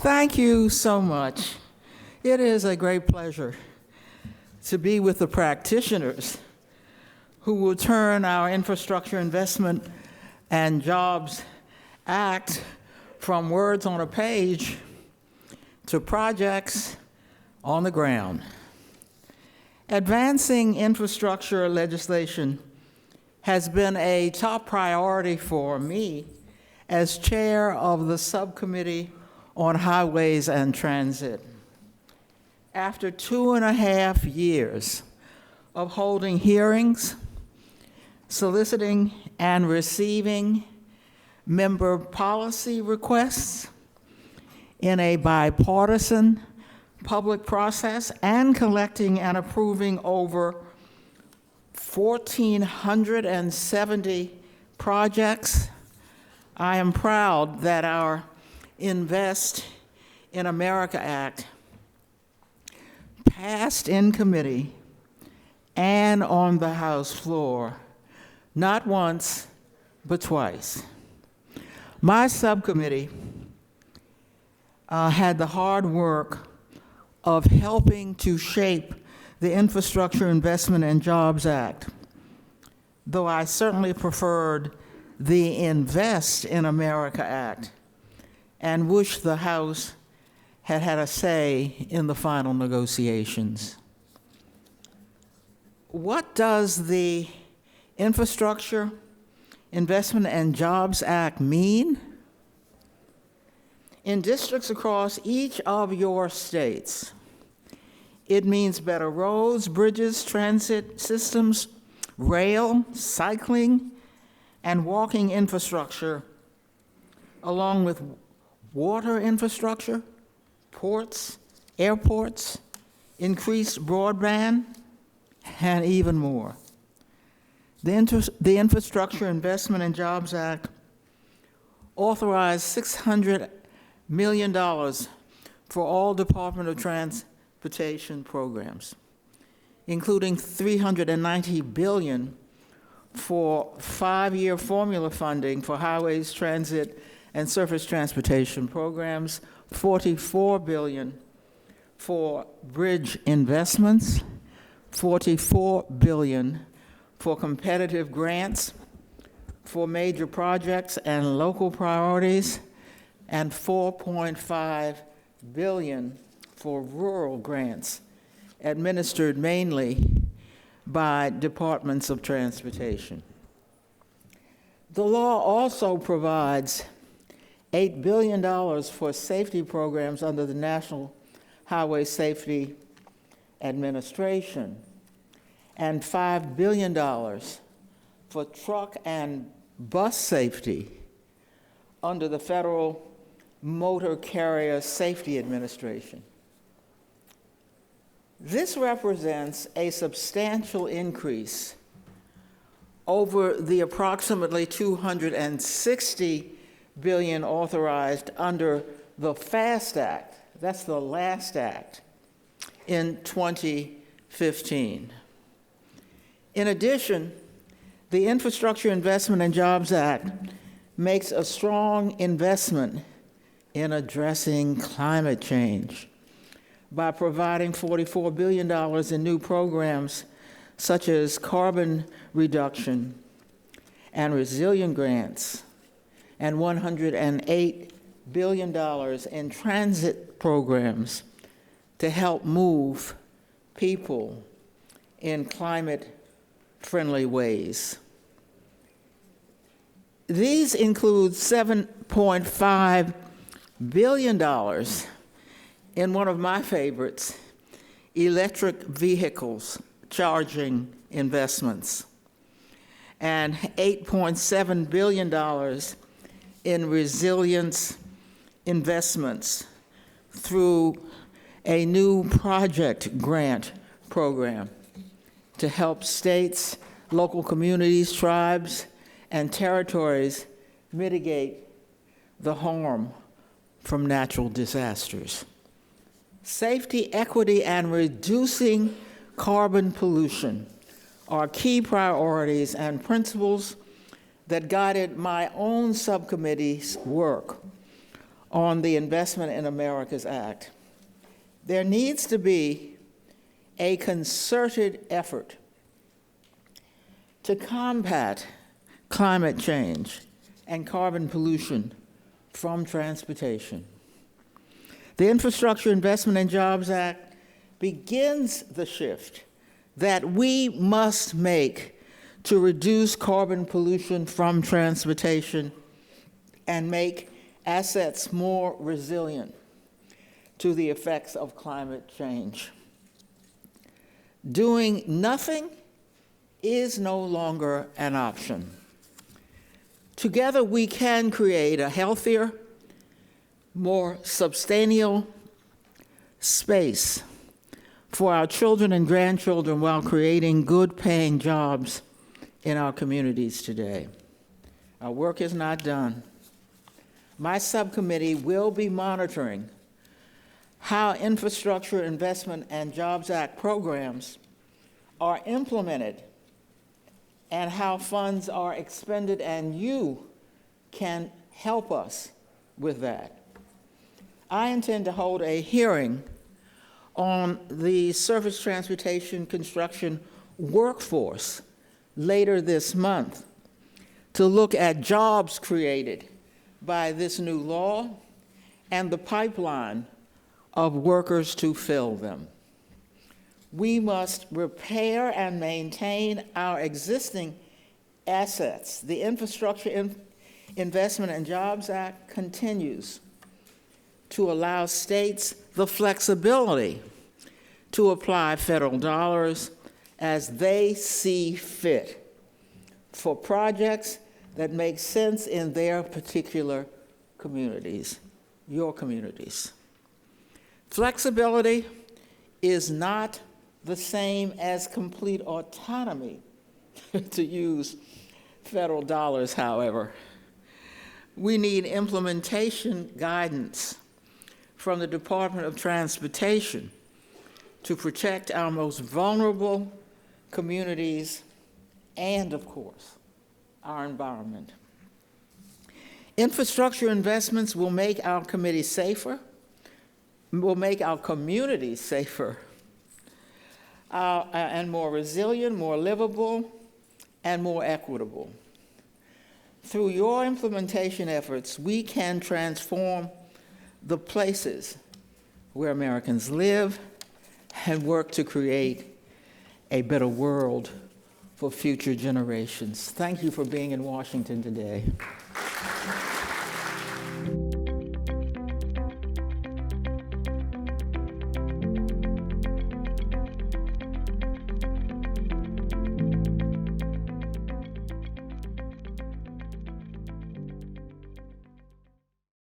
Thank you so much. It is a great pleasure to be with the practitioners who will turn our Infrastructure Investment and Jobs Act from words on a page to projects on the ground. Advancing infrastructure legislation has been a top priority for me as chair of the Subcommittee on Highways and Transit. After 2.5 years of holding hearings, soliciting and receiving member policy requests in a bipartisan public process and collecting and approving over 1,470 projects, I am proud that our Invest in America Act passed in committee and on the House floor, not once, but twice. My subcommittee had the hard work of helping to shape the Infrastructure Investment and Jobs Act, though I certainly preferred the Invest in America Act and wish the House had had a say in the final negotiations. What does the Infrastructure Investment and Jobs Act mean? In districts across each of your states, it means better roads, bridges, transit systems, rail, cycling, and walking infrastructure, along with water infrastructure, ports, airports, increased broadband, and even more. The Infrastructure Investment and Jobs Act authorized $600 million for all Department of Transportation programs, including $390 billion for 5-year formula funding for highways, transit, and surface transportation programs, $44 billion for bridge investments, $44 billion for competitive grants for major projects and local priorities, and $4.5 billion for rural grants administered mainly by departments of transportation. The law also provides $8 billion for safety programs under the National Highway Safety Administration and $5 billion for truck and bus safety under the Federal Motor Carrier Safety Administration. This represents a substantial increase over the approximately $260 billion authorized under the FAST Act, that's the last act, in 2015. In addition, the Infrastructure Investment and Jobs Act makes a strong investment in addressing climate change by providing $44 billion in new programs such as carbon reduction and resilient grants, and $108 billion in transit programs to help move people in climate-friendly ways. These include $7.5 billion in one of my favorites, electric vehicles charging investments, and $8.7 billion in resilience investments through a new project grant program to help states, local communities, tribes, and territories mitigate the harm from natural disasters. Safety, equity, and reducing carbon pollution are key priorities and principles that guided my own subcommittee's work on the Investment in America's Act. There needs to be a concerted effort to combat climate change and carbon pollution from transportation. The Infrastructure Investment and Jobs Act begins the shift that we must make to reduce carbon pollution from transportation and make assets more resilient to the effects of climate change. Doing nothing is no longer an option. Together we can create a healthier, more substantial space for our children and grandchildren while creating good-paying jobs in our communities today. Our work is not done. My subcommittee will be monitoring how Infrastructure Investment and Jobs Act programs are implemented and how funds are expended, and you can help us with that. I intend to hold a hearing on the surface transportation construction workforce later this month to look at jobs created by this new law and the pipeline of workers to fill them. We must repair and maintain our existing assets. The Infrastructure Investment and Jobs Act continues to allow states the flexibility to apply federal dollars as they see fit for projects that make sense in their particular communities, your communities. Flexibility is not the same as complete autonomy to use federal dollars, however. We need implementation guidance from the Department of Transportation to protect our most vulnerable communities and, of course, our environment. Infrastructure investments will make our committee safer, will make our communities safer, and more resilient, more livable, and more equitable. Through your implementation efforts, we can transform the places where Americans live and work to create a better world for future generations. Thank you for being in Washington today.